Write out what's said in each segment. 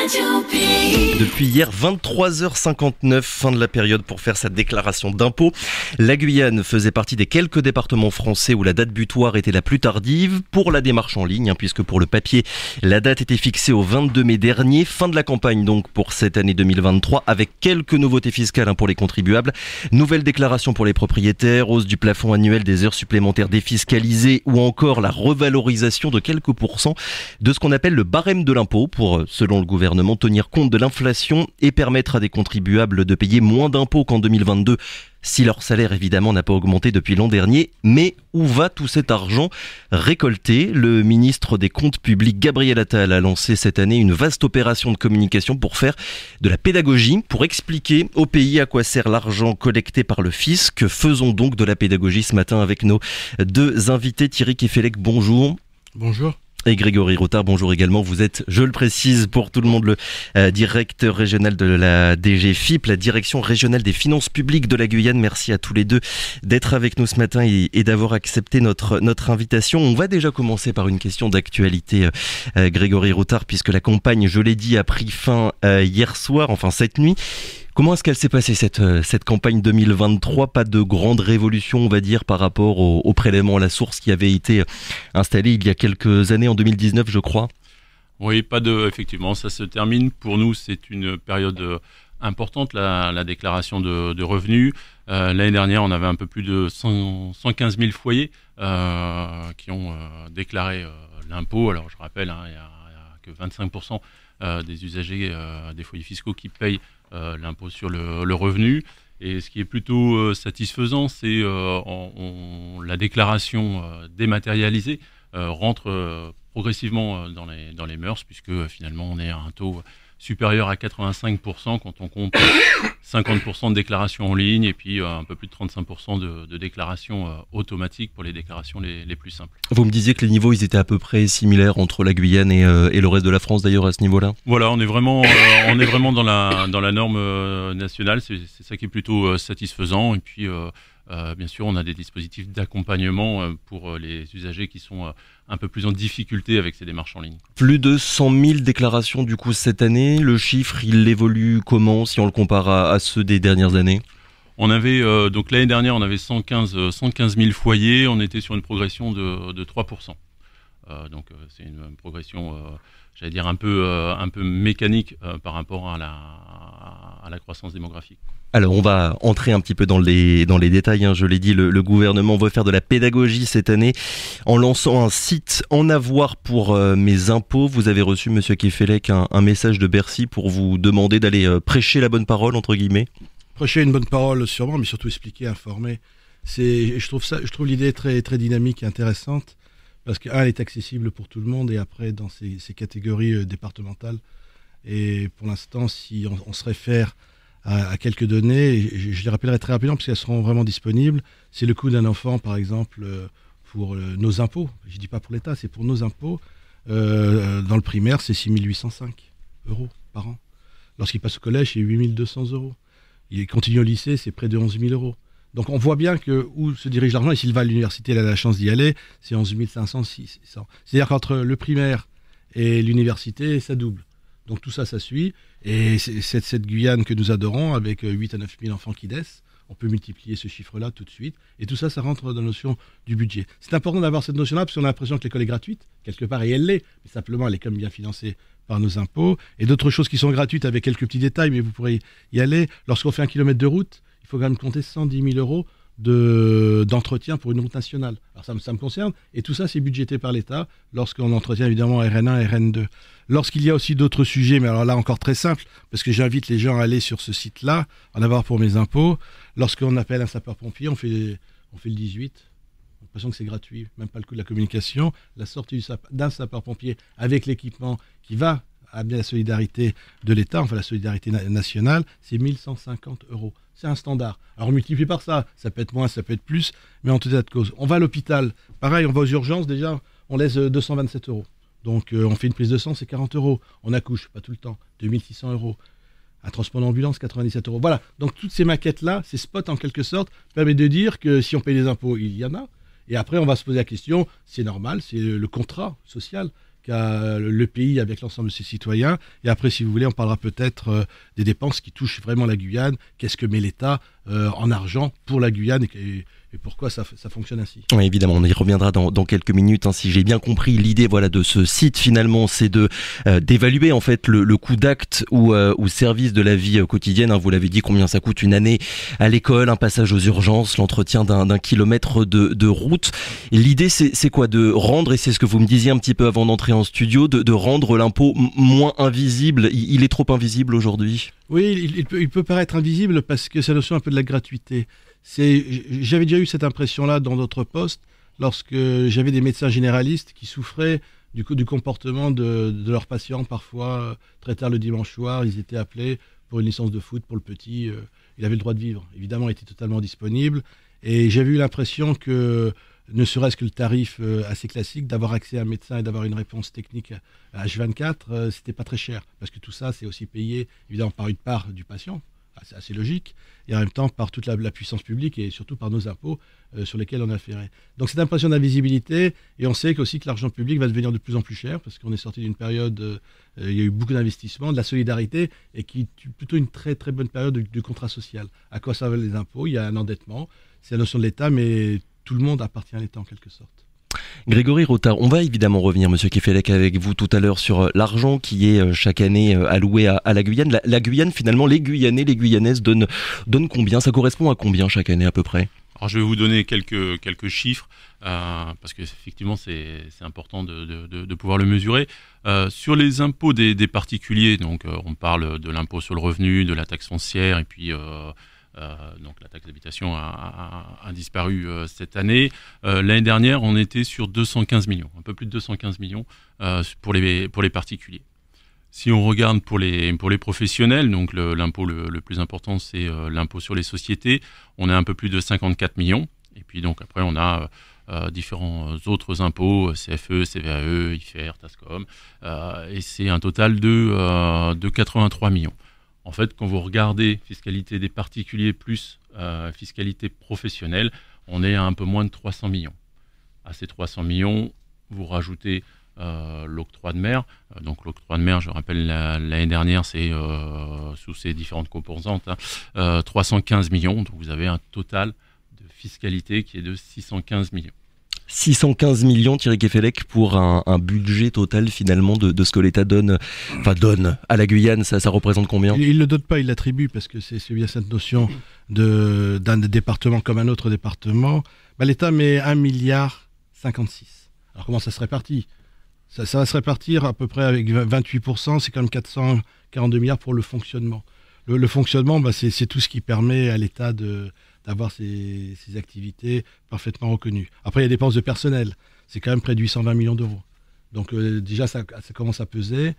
Depuis hier, 23h59, fin de la période pour faire sa déclaration d'impôt. La Guyane faisait partie des quelques départements français où la date butoir était la plus tardive pour la démarche en ligne, puisque pour le papier, la date était fixée au 22 mai dernier. Fin de la campagne donc pour cette année 2023, avec quelques nouveautés fiscales pour les contribuables. Nouvelle déclaration pour les propriétaires, hausse du plafond annuel des heures supplémentaires défiscalisées ou encore la revalorisation de quelques pourcents de ce qu'on appelle le barème de l'impôt pour, selon le gouvernement, tenir compte de l'inflation et permettre à des contribuables de payer moins d'impôts qu'en 2022 si leur salaire évidemment n'a pas augmenté depuis l'an dernier. Mais où va tout cet argent récolté ? Le ministre des Comptes publics Gabriel Attal a lancé cette année une vaste opération de communication pour faire de la pédagogie, pour expliquer au pays à quoi sert l'argent collecté par le fisc. Faisons donc de la pédagogie ce matin avec nos deux invités. Thierry Kefelec, bonjour. Bonjour. Et Grégory Routard, bonjour également. Vous êtes, je le précise pour tout le monde, le directeur régional de la DGFiP, la Direction régionale des finances publiques de la Guyane. Merci à tous les deux d'être avec nous ce matin et d'avoir accepté notre invitation. On va déjà commencer par une question d'actualité, Grégory Routard, puisque la campagne, je l'ai dit, a pris fin hier soir, enfin cette nuit. Comment est-ce qu'elle s'est passée cette campagne 2023 ? Pas de grande révolution, on va dire, par rapport au prélèvement à la source qui avait été installé il y a quelques années, en 2019, je crois. Oui, effectivement, ça se termine. Pour nous, c'est une période importante, la déclaration de revenus. L'année dernière, on avait un peu plus de 115 000 foyers qui ont déclaré l'impôt. Alors, je rappelle, il n'y a que 25% des usagers des foyers fiscaux qui payent l'impôt sur le revenu. Et ce qui est plutôt satisfaisant, c'est la déclaration dématérialisée rentre progressivement dans les mœurs, puisque finalement on est à un taux supérieur à 85% quand on compte 50% de déclarations en ligne et puis un peu plus de 35% de déclarations automatiques pour les déclarations les plus simples. Vous me disiez que les niveaux ils étaient à peu près similaires entre la Guyane et le reste de la France d'ailleurs à ce niveau-là. Voilà, on est vraiment dans la norme nationale, c'est ça qui est plutôt satisfaisant. Et puis bien sûr, on a des dispositifs d'accompagnement pour les usagers qui sont un peu plus en difficulté avec ces démarches en ligne. Plus de 100 000 déclarations du coup cette année. Le chiffre, il évolue comment si on le compare à ceux des dernières années ? On avait donc l'année dernière, on avait 115 000 foyers. On était sur une progression de 3%. Donc c'est une progression, j'allais dire un peu mécanique par rapport à la croissance démographique. Alors on va entrer un petit peu dans les détails, je l'ai dit, le gouvernement veut faire de la pédagogie cette année en lançant un site En avoir pour mes impôts. Vous avez reçu, monsieur Kefelec, un message de Bercy pour vous demander d'aller prêcher la bonne parole, entre guillemets. Prêcher une bonne parole sûrement, mais surtout expliquer, informer. Je trouve l'idée très, très dynamique et intéressante, parce qu'elle est accessible pour tout le monde, et après dans ces catégories départementales. Et pour l'instant, si on se réfère à quelques données, je les rappellerai très rapidement parce qu'elles seront vraiment disponibles. C'est le coût d'un enfant, par exemple, pour nos impôts. Je ne dis pas pour l'État, c'est pour nos impôts. Dans le primaire, c'est 6 805 € par an. Lorsqu'il passe au collège, c'est 8 200 €. Il continue au lycée, c'est près de 11 000 €. Donc on voit bien où se dirige l'argent. Et s'il va à l'université, il a la chance d'y aller, c'est 11 500, 600. C'est-à-dire qu'entre le primaire et l'université, ça double. Donc tout ça, ça suit. Et c'est cette Guyane que nous adorons, avec 8 à 9 000 enfants qui naissent. On peut multiplier ce chiffre-là tout de suite. Et tout ça, ça rentre dans la notion du budget. C'est important d'avoir cette notion-là, parce qu'on a l'impression que l'école est gratuite, quelque part, et elle l'est. Mais simplement, elle est quand même bien financée par nos impôts. Et d'autres choses qui sont gratuites, avec quelques petits détails, mais vous pourrez y aller. Lorsqu'on fait 1 kilomètre de route, il faut quand même compter 110 000 € d'entretien pour une route nationale. Alors ça me concerne, et tout ça c'est budgété par l'État lorsqu'on entretient évidemment RN1 et RN2. Lorsqu'il y a aussi d'autres sujets, mais alors là encore très simple, parce que j'invite les gens à aller sur ce site-là, en avoir pour mes impôts. Lorsqu'on appelle un sapeur-pompier, on fait le 18, on a l'impression que c'est gratuit, même pas le coût de la communication. La sortie d'un sapeur-pompier avec l'équipement qui va amener la solidarité de l'État, enfin la solidarité nationale, c'est 1 150 €. C'est un standard. Alors on multiplie par ça peut être moins, ça peut être plus, mais en tout état de cause. On va à l'hôpital, pareil, on va aux urgences, déjà, on laisse 227 €. Donc on fait une prise de sang, c'est 40 €. On accouche, pas tout le temps, 2 600 €. Un transport d'ambulance, 97 €. Voilà, donc toutes ces maquettes-là, ces spots en quelque sorte, permettent de dire que si on paye les impôts, il y en a. Et après, on va se poser la question, c'est normal, c'est le contrat social qu'a le pays avec l'ensemble de ses citoyens. Et après, si vous voulez, on parlera peut-être des dépenses qui touchent vraiment la Guyane. Qu'est-ce que met l'État en argent pour la Guyane et pourquoi ça fonctionne ainsi. Oui, évidemment, on y reviendra dans quelques minutes. Si j'ai bien compris, l'idée de ce site, finalement, c'est d'évaluer en fait le coût d'acte ou service de la vie quotidienne. Vous l'avez dit, combien ça coûte une année à l'école, un passage aux urgences, l'entretien d'un kilomètre de route. Et l'idée, c'est quoi? De rendre, et c'est ce que vous me disiez un petit peu avant d'entrer en studio, de rendre l'impôt moins invisible. Il est trop invisible aujourd'hui? Oui, il peut paraître invisible parce que c'est la notion un peu de la gratuité. J'avais déjà eu cette impression-là dans d'autres postes, lorsque j'avais des médecins généralistes qui souffraient du comportement de leurs patients. Parfois, très tard le dimanche soir, ils étaient appelés pour une licence de foot pour le petit. Il avait le droit de vivre. Évidemment, il était totalement disponible. Et j'avais eu l'impression que, ne serait-ce que le tarif assez classique, d'avoir accès à un médecin et d'avoir une réponse technique à H24, c'était pas très cher. Parce que tout ça, c'est aussi payé, évidemment, par une part du patient. C'est assez logique, et en même temps par toute la puissance publique et surtout par nos impôts sur lesquels on a afféré. Donc cette impression d'invisibilité, et on sait aussi que l'argent public va devenir de plus en plus cher, parce qu'on est sorti d'une période, il y a eu beaucoup d'investissements, de la solidarité, et qui est plutôt une très très bonne période du contrat social. À quoi servent les impôts? Il y a un endettement, c'est la notion de l'État, mais tout le monde appartient à l'État en quelque sorte. Grégory Rotard, on va évidemment revenir, Monsieur Kefelec, avec vous tout à l'heure sur l'argent qui est chaque année alloué à la Guyane. La Guyane, finalement, les Guyanais, les Guyanaises donnent combien? Ça correspond à combien chaque année à peu près? Alors je vais vous donner quelques chiffres, parce que effectivement c'est important de pouvoir le mesurer. Sur les impôts des particuliers, donc on parle de l'impôt sur le revenu, de la taxe foncière, et puis donc la taxe d'habitation a disparu cette année. L'année dernière, on était sur 215 millions, un peu plus de 215 millions pour les particuliers. Si on regarde pour les professionnels, donc l'impôt le plus important, c'est l'impôt sur les sociétés. On a un peu plus de 54 millions. Et puis donc après, on a différents autres impôts, CFE, CVAE, IFER, TASCOM. Et c'est un total de 83 millions. En fait, quand vous regardez fiscalité des particuliers plus fiscalité professionnelle, on est à un peu moins de 300 millions. À ces 300 millions, vous rajoutez l'octroi de mer. Donc l'octroi de mer, je rappelle, l'année dernière, c'est sous ses différentes composantes, 315 millions. Donc vous avez un total de fiscalité qui est de 615 millions. 615 millions, Thierry Kefelec, pour un budget total finalement de ce que l'État donne à la Guyane. Ça représente combien? Il ne le donne pas, il l'attribue, parce que c'est bien cette notion d'un département comme un autre département. L'État met 1,56 milliard. Alors comment ça se répartit? Ça va se répartir à peu près avec 28%, c'est quand même 442 milliards pour le fonctionnement. Le fonctionnement, c'est tout ce qui permet à l'État d'avoir ses activités parfaitement reconnues. Après, il y a des dépenses de personnel, c'est quand même près de 820 millions d'euros. Donc déjà, ça commence à peser.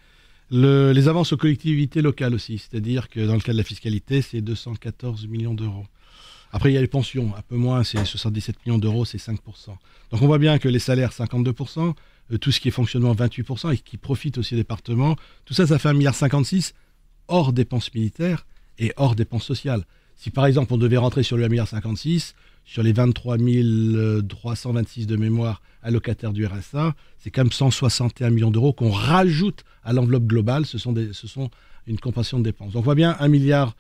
Les avances aux collectivités locales aussi, c'est-à-dire que dans le cas de la fiscalité, c'est 214 millions d'euros. Après, il y a les pensions, un peu moins, c'est 77 millions d'euros, c'est 5%. Donc on voit bien que les salaires, 52%, tout ce qui est fonctionnement, 28%, et qui profite aussi aux départements, tout ça, ça fait 1,56 milliard hors dépenses militaires et hors dépenses sociales. Si par exemple on devait rentrer sur le 1,56 milliard, sur les 23 326 de mémoire allocataires du RSA, c'est quand même 161 millions d'euros qu'on rajoute à l'enveloppe globale, ce sont une compensation de dépenses. Donc on voit bien 1,6 milliard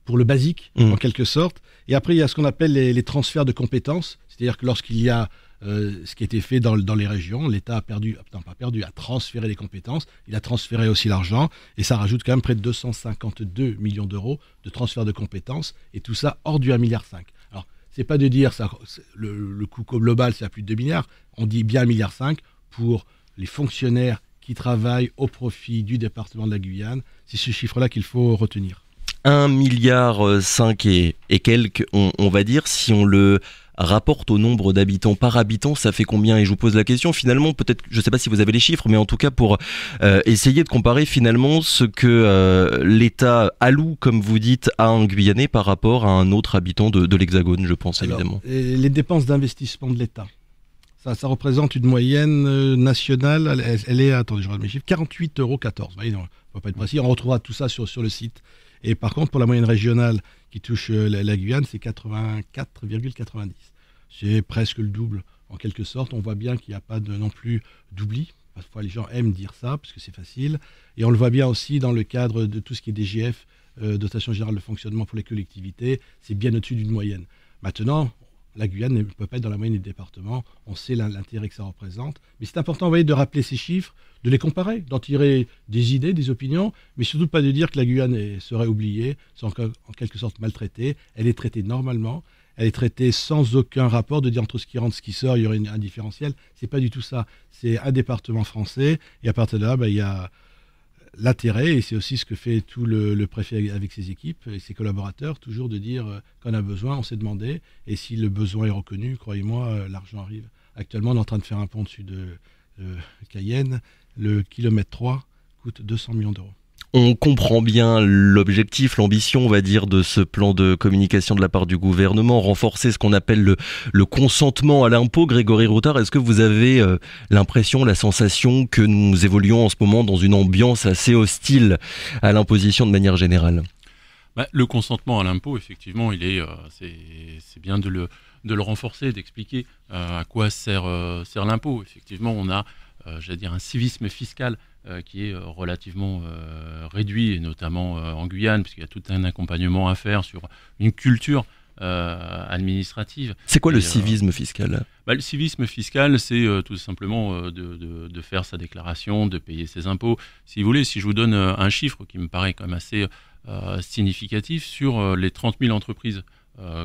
pour le basique, en quelque sorte. Et après, il y a ce qu'on appelle les transferts de compétences, c'est-à-dire que lorsqu'il y a ce qui a été fait dans les régions, l'État a transféré les compétences, il a transféré aussi l'argent, et ça rajoute quand même près de 252 millions d'euros de transfert de compétences, et tout ça hors du 1,5 milliard. Alors, c'est pas de dire ça, le coût global, c'est à plus de 2 milliards, on dit bien 1,5 milliard pour les fonctionnaires qui travaillent au profit du département de la Guyane. C'est ce chiffre-là qu'il faut retenir. 1,5 milliard et quelques, on va dire, si on le rapporte au nombre d'habitants par habitant, ça fait combien? Et je vous pose la question, finalement, peut-être, je ne sais pas si vous avez les chiffres, mais en tout cas pour essayer de comparer finalement ce que l'État alloue, comme vous dites, à un Guyanais par rapport à un autre habitant de l'Hexagone, je pense. Alors, évidemment. Les dépenses d'investissement de l'État, ça représente une moyenne nationale, elle est, attendez, je regarde mes chiffres, 48,14 €. Vous voyez, on ne va pas être précis, on retrouvera tout ça sur le site. Et par contre, pour la moyenne régionale qui touche la Guyane, c'est 84,90. C'est presque le double, en quelque sorte. On voit bien qu'il n'y a pas non plus d'oubli. Parfois, les gens aiment dire ça, parce que c'est facile. Et on le voit bien aussi dans le cadre de tout ce qui est DGF, dotation générale de fonctionnement pour les collectivités, c'est bien au-dessus d'une moyenne. Maintenant, la Guyane ne peut pas être dans la moyenne des départements, on sait l'intérêt que ça représente, mais c'est important, vous voyez, de rappeler ces chiffres, de les comparer, d'en tirer des idées, des opinions, mais surtout pas de dire que la Guyane serait oubliée, c'est en quelque sorte maltraitée, elle est traitée normalement, elle est traitée sans aucun rapport, de dire entre ce qui rentre et ce qui sort, il y aurait un différentiel, c'est pas du tout ça, c'est un département français, et à partir de là, il y a l'intérêt, et c'est aussi ce que fait tout le préfet avec ses équipes et ses collaborateurs, toujours de dire qu'on a besoin, on s'est demandé, et si le besoin est reconnu, croyez-moi, l'argent arrive. Actuellement, on est en train de faire un pont dessus de Cayenne, le kilomètre 3 coûte 200 millions d'euros. On comprend bien l'objectif, l'ambition, on va dire, de ce plan de communication de la part du gouvernement, renforcer ce qu'on appelle le consentement à l'impôt. Grégory Routard, est-ce que vous avez l'impression, la sensation que nous évoluons en ce moment dans une ambiance assez hostile à l'imposition de manière générale ? Le consentement à l'impôt, effectivement, c'est bien de le renforcer, d'expliquer à quoi sert l'impôt. Effectivement, on a un civisme fiscal qui est relativement réduit, et notamment en Guyane, puisqu'il y a tout un accompagnement à faire sur une culture administrative. C'est quoi le civisme fiscal ? Le civisme fiscal, c'est tout simplement de faire sa déclaration, de payer ses impôts. Si vous voulez, si je vous donne un chiffre qui me paraît quand même assez significatif, sur les 30 000 entreprises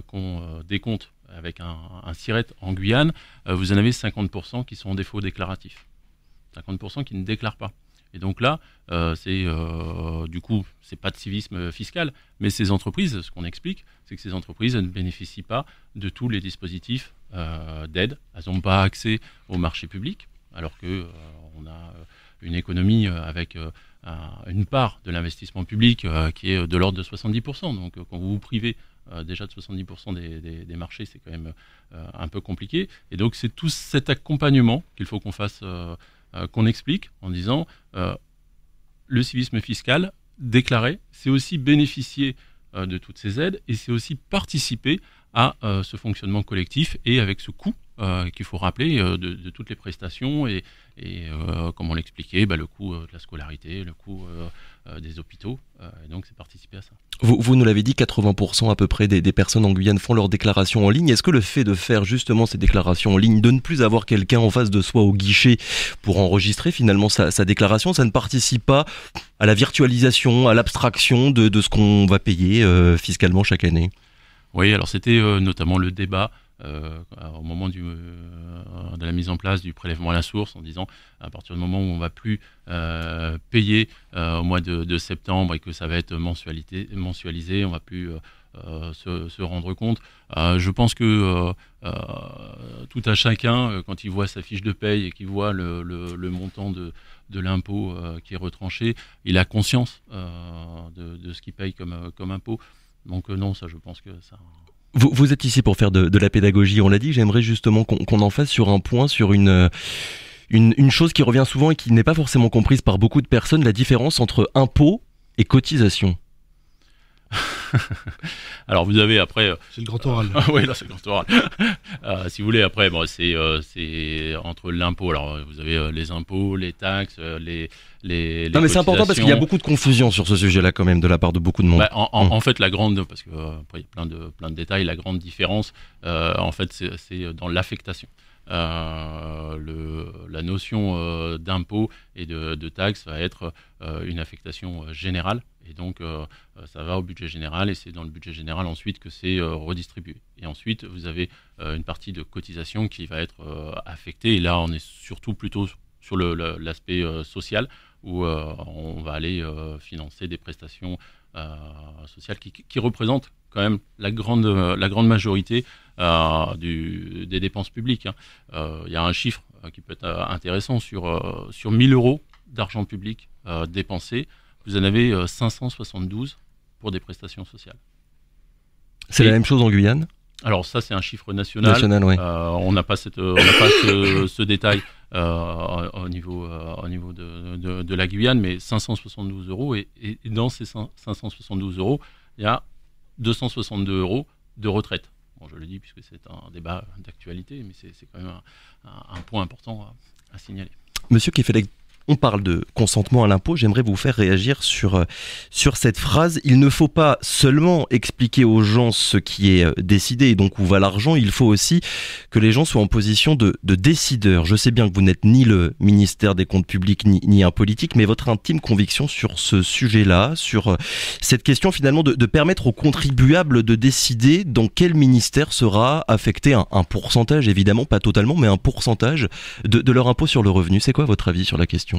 qu'on décompte avec un SIRET en Guyane, vous en avez 50% qui sont en défaut déclaratif. 50% qui ne déclarent pas. Et donc là, du coup, c'est pas de civisme fiscal, mais ces entreprises, ce qu'on explique, c'est que ces entreprises ne bénéficient pas de tous les dispositifs d'aide. Elles n'ont pas accès au marché public, alors que on a une économie avec une part de l'investissement public qui est de l'ordre de 70%. Donc quand vous vous privez déjà de 70% des marchés, c'est quand même un peu compliqué. Et donc c'est tout cet accompagnement qu'il faut qu'on fasse, qu'on explique en disant le civisme fiscal déclaré, c'est aussi bénéficier de toutes ces aides, et c'est aussi participer à ce fonctionnement collectif, et avec ce coût qu'il faut rappeler de toutes les prestations, et comme on l'expliquait, le coût de la scolarité, le coût des hôpitaux, et donc c'est participer à ça. Vous nous l'avez dit, 80% à peu près des personnes en Guyane font leurs déclarations en ligne. Est-ce que le fait de faire justement ces déclarations en ligne, de ne plus avoir quelqu'un en face de soi au guichet pour enregistrer finalement sa déclaration, ça ne participe pas à la virtualisation, à l'abstraction de ce qu'on va payer fiscalement chaque année ? Oui, alors c'était notamment le débat au moment de la mise en place du prélèvement à la source, en disant à partir du moment où on ne va plus payer au mois de septembre, et que ça va être mensualisé, on ne va plus se rendre compte. Je pense que tout à chacun, quand il voit sa fiche de paye et qu'il voit le montant de l'impôt qui est retranché, il a conscience de ce qu'il paye comme impôt. Donc non, ça, je pense que ça... Vous êtes ici pour faire de la pédagogie, on l'a dit. J'aimerais justement qu'on en fasse sur un point, sur une chose qui revient souvent et qui n'est pas forcément comprise par beaucoup de personnes, la différence entre impôt et cotisation. Alors vous avez après... c'est le grand oral. Oui, là c'est le grand oral. Si vous voulez, après, c'est entre l'impôt. Alors vous avez les impôts, les taxes, les non, mais c'est important parce qu'il y a beaucoup de confusion sur ce sujet-là quand même de la part de beaucoup de monde. En fait, la grande, parce que après, il y a plein de détails, la grande différence, en fait, c'est dans l'affectation. La notion d'impôt et de taxe va être une affectation générale, et donc ça va au budget général, et c'est dans le budget général ensuite que c'est redistribué. Et ensuite vous avez une partie de cotisation qui va être affectée, et là on est surtout plutôt sur l'aspect social, où on va aller financer des prestations sociales qui représentent quand même la grande majorité des dépenses publiques. Il y a un chiffre qui peut être intéressant sur 1000 euros d'argent public dépensé, vous en avez 572 pour des prestations sociales. C'est la même chose en Guyane ? Alors ça, c'est un chiffre national. Oui. On n'a pas ce détail au niveau de la Guyane, mais 572 euros, et dans ces 572 euros, il y a 262 euros de retraite. Bon, je le dis puisque c'est un débat d'actualité, mais c'est quand même un point important à signaler. Monsieur Kefelec, on parle de consentement à l'impôt, j'aimerais vous faire réagir sur cette phrase. Il ne faut pas seulement expliquer aux gens ce qui est décidé et donc où va l'argent, il faut aussi que les gens soient en position de décideur. Je sais bien que vous n'êtes ni le ministère des Comptes publics ni un politique, mais votre intime conviction sur ce sujet-là, sur cette question finalement de permettre aux contribuables de décider dans quel ministère sera affecté un pourcentage, évidemment pas totalement, mais un pourcentage de leur impôt sur le revenu. C'est quoi votre avis sur la question ?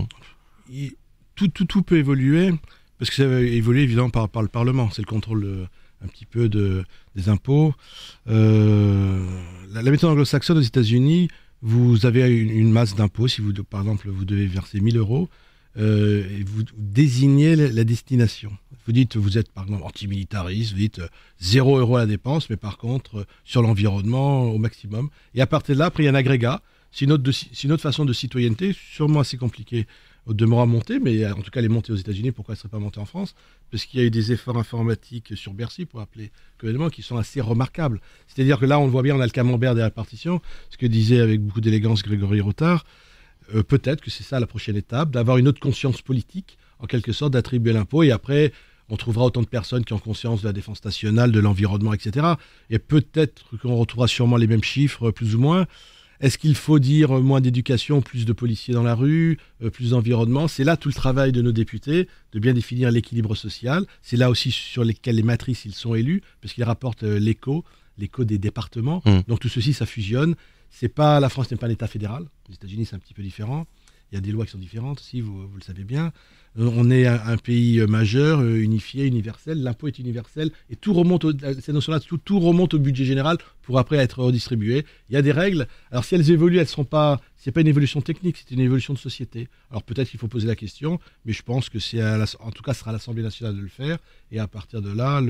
Tout peut évoluer, parce que ça va évoluer évidemment par le Parlement. C'est le contrôle un petit peu des impôts. La méthode anglo-saxonne aux États-Unis, vous avez une masse d'impôts. Si vous, par exemple, vous devez verser 1 000 euros, et vous désignez la destination. Vous dites, vous êtes par exemple antimilitariste, vous dites 0 € à la dépense, mais par contre, sur l'environnement, au maximum. Et à partir de là, après, il y a un agrégat. C'est une autre façon de citoyenneté, sûrement assez compliquée au demeurant à monter, mais en tout cas, elle est montée aux États-Unis. Pourquoi elle ne serait pas montée en France ? Parce qu'il y a eu des efforts informatiques sur Bercy, pour appeler évidemment, qui sont assez remarquables. C'est-à-dire que là, on le voit bien, on a le camembert des répartitions, ce que disait avec beaucoup d'élégance Grégory Rotard. Peut-être que c'est ça la prochaine étape, d'avoir une autre conscience politique, en quelque sorte, d'attribuer l'impôt, et après, on trouvera autant de personnes qui ont conscience de la défense nationale, de l'environnement, etc. Et peut-être qu'on retrouvera sûrement les mêmes chiffres, plus ou moins. Est-ce qu'il faut dire moins d'éducation, plus de policiers dans la rue, plus d'environnement ? C'est là tout le travail de nos députés, de bien définir l'équilibre social. C'est là aussi sur lesquels les matrices ils sont élus, parce qu'ils rapportent l'écho des départements. Donc tout ceci, ça fusionne. La France n'est pas un État fédéral. Les États-Unis, c'est un petit peu différent. Il y a des lois qui sont différentes aussi, vous le savez bien. On est un pays majeur, unifié, universel. L'impôt est universel et tout remonte ces notions-là, tout remonte au budget général pour après être redistribué. Il y a des règles. Alors si elles évoluent, elles seront pas. C'est pas une évolution technique, c'est une évolution de société. Alors peut-être qu'il faut poser la question, mais je pense que en tout cas, ce sera à l'Assemblée nationale de le faire. Et à partir de là,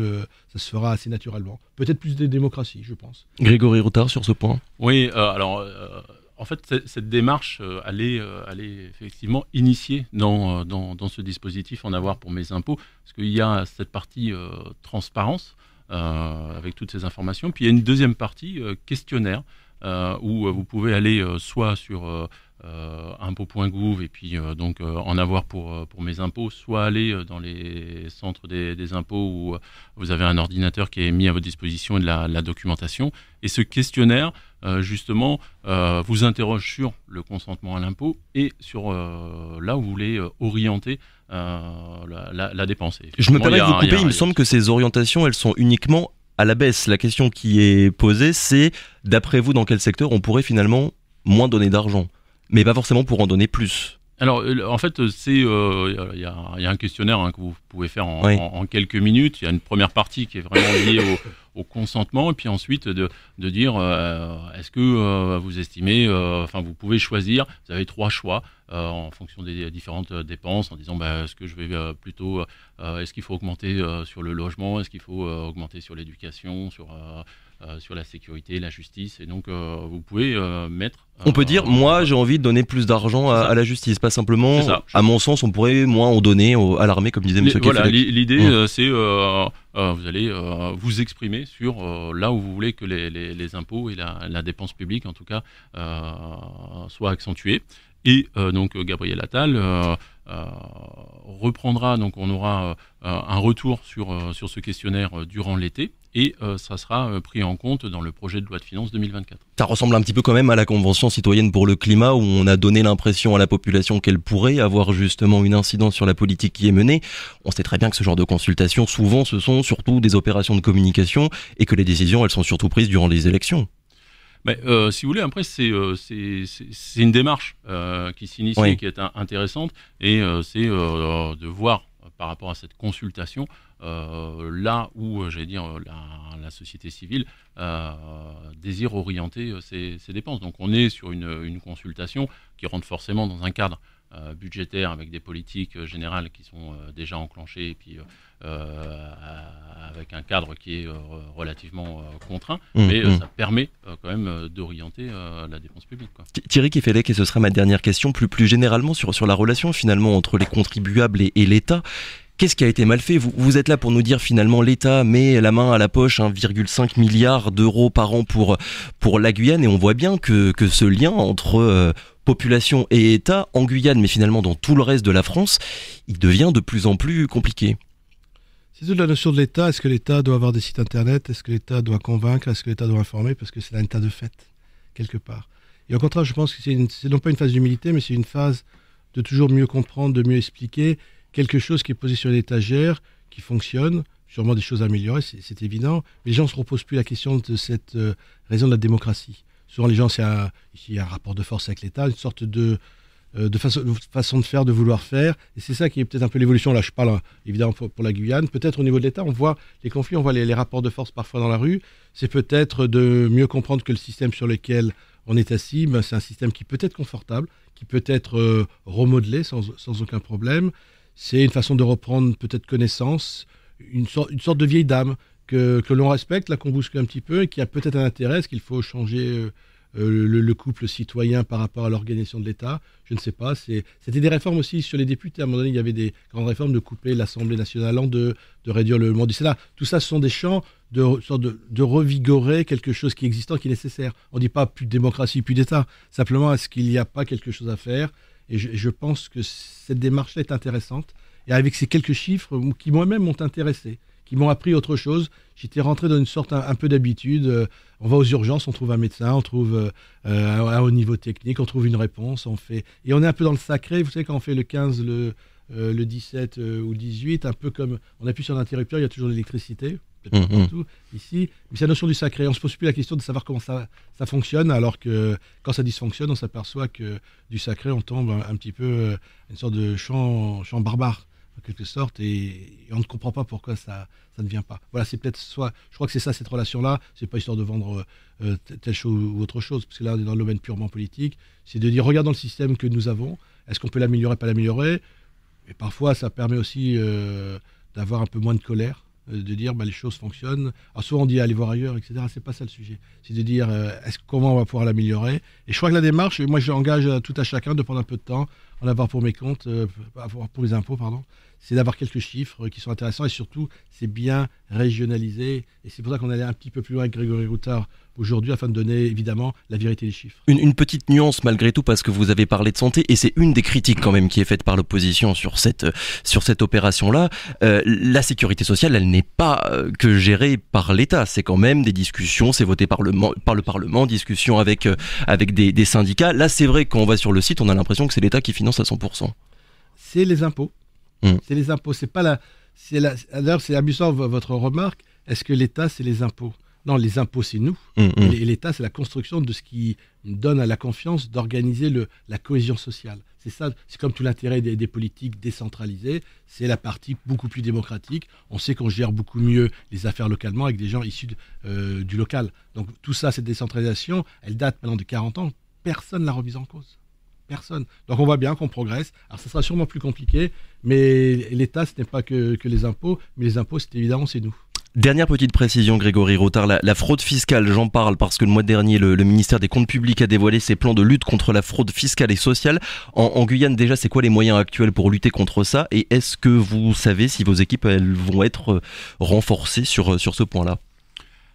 ça se fera assez naturellement. Peut-être plus de démocratie, je pense. Grégory Rotard sur ce point. Oui, en fait, cette démarche, elle est effectivement initiée dans ce dispositif En avoir pour mes impôts, parce qu'il y a cette partie transparence avec toutes ces informations, puis il y a une deuxième partie questionnaire où vous pouvez aller soit sur impôts.gouv et puis donc En avoir pour mes impôts, soit aller dans les centres des impôts où vous avez un ordinateur qui est mis à votre disposition et de la documentation. Et ce questionnaire, justement, vous interroge sur le consentement à l'impôt et sur là où vous voulez orienter la dépense. Je me permets de vous couper, il me semble que ces orientations, elles sont uniquement à la baisse. La question qui est posée, c'est, d'après vous, dans quel secteur on pourrait finalement moins donner d'argent ? Mais pas forcément pour en donner plus. Alors, en fait, il y a un questionnaire que vous pouvez faire en quelques minutes. Il y a une première partie qui est vraiment liée au consentement, et puis ensuite de dire est-ce que vous estimez, vous pouvez choisir, vous avez 3 choix en fonction des différentes dépenses, en disant est-ce que je vais plutôt, est-ce qu'il faut augmenter sur le logement, est-ce qu'il faut augmenter sur l'éducation, sur la sécurité, la justice, et donc vous pouvez mettre... On peut dire, moi j'ai envie de donner plus d'argent à la justice, pas simplement, à mon sens on pourrait moins en donner à l'armée, comme disait M. Kefelec. Voilà, l'idée c'est, vous allez vous exprimer sur là où vous voulez que les impôts et la dépense publique en tout cas soient accentués. Et donc Gabriel Attal reprendra, donc on aura un retour sur ce questionnaire durant l'été, et ça sera pris en compte dans le projet de loi de finances 2024. Ça ressemble un petit peu quand même à la Convention citoyenne pour le climat, où on a donné l'impression à la population qu'elle pourrait avoir justement une incidence sur la politique qui est menée. On sait très bien que ce genre de consultations, souvent, ce sont surtout des opérations de communication, et que les décisions, elles sont surtout prises durant les élections. Mais si vous voulez, après, c'est une démarche qui s'initie, oui, et qui est intéressante, et c'est de voir par rapport à cette consultation là où, j'allais dire, la société civile désire orienter ses dépenses. Donc on est sur une consultation qui rentre forcément dans un cadre budgétaire avec des politiques générales qui sont déjà enclenchées, et puis avec un cadre qui est relativement contraint, mais ça permet quand même d'orienter la dépense publique, quoi. Thierry Kefelec, et ce sera ma dernière question, plus généralement sur la relation finalement entre les contribuables et l'État. Qu'est-ce qui a été mal fait ? Vous êtes là pour nous dire finalement l'État met la main à la poche 1,5 milliard d'euros par an pour la Guyane, et on voit bien que ce lien entre population et État en Guyane, mais finalement dans tout le reste de la France, il devient de plus en plus compliqué. C'est toute la notion de l'État. Est-ce que l'État doit avoir des sites internet ? Est-ce que l'État doit convaincre ? Est-ce que l'État doit informer ? Parce que c'est un état de fait, quelque part. Et au contraire, je pense que c'est non pas une phase d'humilité, mais c'est une phase de toujours mieux comprendre, de mieux expliquer quelque chose qui est posé sur l'étagère, qui fonctionne, sûrement des choses à améliorer, c'est évident. Mais les gens ne se reposent plus la question de cette raison de la démocratie. Souvent, les gens, ici, il y a un rapport de force avec l'État, une sorte de façon de faire, de vouloir faire. Et c'est ça qui est peut-être un peu l'évolution. Là, je parle évidemment pour la Guyane. Peut-être au niveau de l'État, on voit les conflits, on voit les rapports de force parfois dans la rue. C'est peut-être de mieux comprendre que le système sur lequel on est assis, c'est un système qui peut être confortable, qui peut être remodelé sans aucun problème. C'est une façon de reprendre peut-être connaissance, une sorte de vieille dame que l'on respecte, là qu'on bouscule un petit peu, et qui a peut-être un intérêt. Est-ce qu'il faut changer le couple citoyen par rapport à l'organisation de l'État ? Je ne sais pas. C'était des réformes aussi sur les députés. À un moment donné, il y avait des grandes réformes de couper l'Assemblée nationale en deux, de réduire le nombre du Sénat. Tout ça, ce sont des champs de revigorer quelque chose qui est existant, qui est nécessaire. On ne dit pas plus de démocratie, plus d'État. Simplement, est-ce qu'il n'y a pas quelque chose à faire ? Et je pense que cette démarche-là est intéressante. Et avec ces quelques chiffres qui moi-même m'ont intéressé, qui m'ont appris autre chose, j'étais rentré dans une sorte un peu d'habitude. On va aux urgences, on trouve un médecin, on trouve un haut niveau technique, on trouve une réponse, et on est un peu dans le sacré. Vous savez, quand on fait le 15, le 17 ou le 18, un peu comme on appuie sur l'interrupteur, il y a toujours l'électricité. Peut-être pas partout ici, mais c'est la notion du sacré. On ne se pose plus la question de savoir comment ça fonctionne, alors que quand ça dysfonctionne, on s'aperçoit que du sacré, on tombe un petit peu une sorte de champ barbare, en quelque sorte, et on ne comprend pas pourquoi ça ne vient pas. Voilà, c'est peut-être je crois que c'est ça, cette relation-là. C'est pas histoire de vendre telle chose ou autre chose, parce que là, on est dans le domaine purement politique. C'est de dire, regardons le système que nous avons, est-ce qu'on peut l'améliorer, pas l'améliorer ? Et parfois, ça permet aussi d'avoir un peu moins de colère, de dire les choses fonctionnent. Alors souvent on dit allez voir ailleurs, etc. C'est pas ça le sujet. C'est de dire comment on va pouvoir l'améliorer. Et je crois que la démarche, moi j'engage tout à chacun de prendre un peu de temps, en avoir pour mes comptes, pour les impôts, pardon. C'est d'avoir quelques chiffres qui sont intéressants, et surtout c'est bien régionalisé. Et c'est pour ça qu'on allait un petit peu plus loin avec Grégory Routard aujourd'hui, afin de donner évidemment la vérité des chiffres. Une petite nuance malgré tout, parce que vous avez parlé de santé, et c'est une des critiques quand même qui est faite par l'opposition sur cette opération-là. La sécurité sociale, elle n'est pas que gérée par l'État. C'est quand même des discussions, c'est voté par le Parlement, discussions avec des syndicats. Là, c'est vrai, quand on va sur le site, on a l'impression que c'est l'État qui finance à 100%. C'est les impôts. C'est les impôts. C'est pas d'ailleurs, c'est amusant votre remarque. Est-ce que l'État, c'est les impôts ? Non, les impôts, c'est nous. Et l'État, c'est la construction de ce qui donne à la confiance d'organiser la cohésion sociale. C'est ça, c'est comme tout l'intérêt des politiques décentralisées. C'est la partie beaucoup plus démocratique. On sait qu'on gère beaucoup mieux les affaires localement avec des gens issus du local. Donc tout ça, cette décentralisation, elle date maintenant de 40 ans. Personne ne l'a remise en cause. Personne. Donc on voit bien qu'on progresse. Alors ça sera sûrement plus compliqué, mais l'État, ce n'est pas que les impôts, mais les impôts, c'est nous. Dernière petite précision, Grégory Routard, la fraude fiscale, j'en parle parce que le mois dernier, le ministère des Comptes publics a dévoilé ses plans de lutte contre la fraude fiscale et sociale. En Guyane, déjà, c'est quoi les moyens actuels pour lutter contre ça ? Et est-ce que vous savez si vos équipes, elles vont être renforcées sur ce point-là ?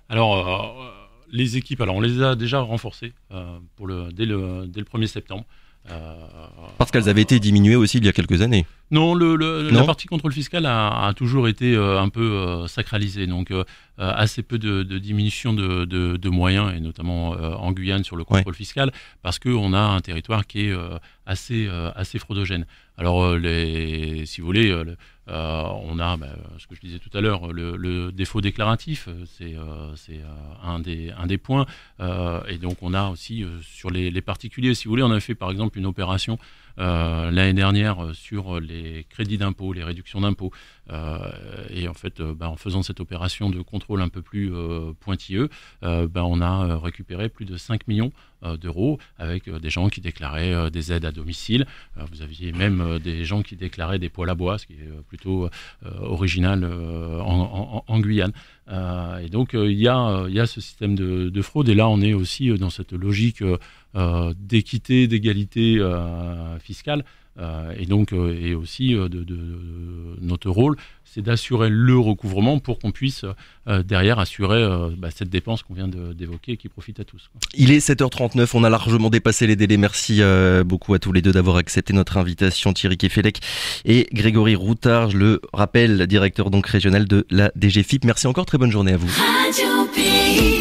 Alors, les équipes, on les a déjà renforcées dès le 1er septembre. Parce qu'elles avaient été diminuées aussi il y a quelques années. Non, la partie contrôle fiscal a toujours été un peu sacralisée, donc assez peu de diminution de moyens, et notamment en Guyane sur le contrôle fiscal, parce qu'on a un territoire qui est assez fraudogène. Alors, si vous voulez, on a ce que je disais tout à l'heure, le défaut déclaratif, c'est un des points, et donc on a aussi sur les particuliers, si vous voulez, on a fait par exemple une opération l'année dernière sur les crédits d'impôt, les réductions d'impôts, et en fait en faisant cette opération de contrôle un peu plus pointilleux, on a récupéré plus de 5 millions d'euros avec des gens qui déclaraient des aides à domicile. Vous aviez même des gens qui déclaraient des poêles à bois, ce qui est plutôt original en Guyane. Et donc il y a ce système de fraude, et là on est aussi dans cette logique d'équité, d'égalité fiscale, Et donc, et aussi notre rôle, c'est d'assurer le recouvrement pour qu'on puisse derrière assurer cette dépense qu'on vient d'évoquer et qui profite à tous. Il est 7h39, on a largement dépassé les délais. Merci beaucoup à tous les deux d'avoir accepté notre invitation. Thierry Kefelec et Grégory Routard, je le rappelle, directeur donc régional de la DGFiP. Merci encore, très bonne journée à vous. Radio Pays.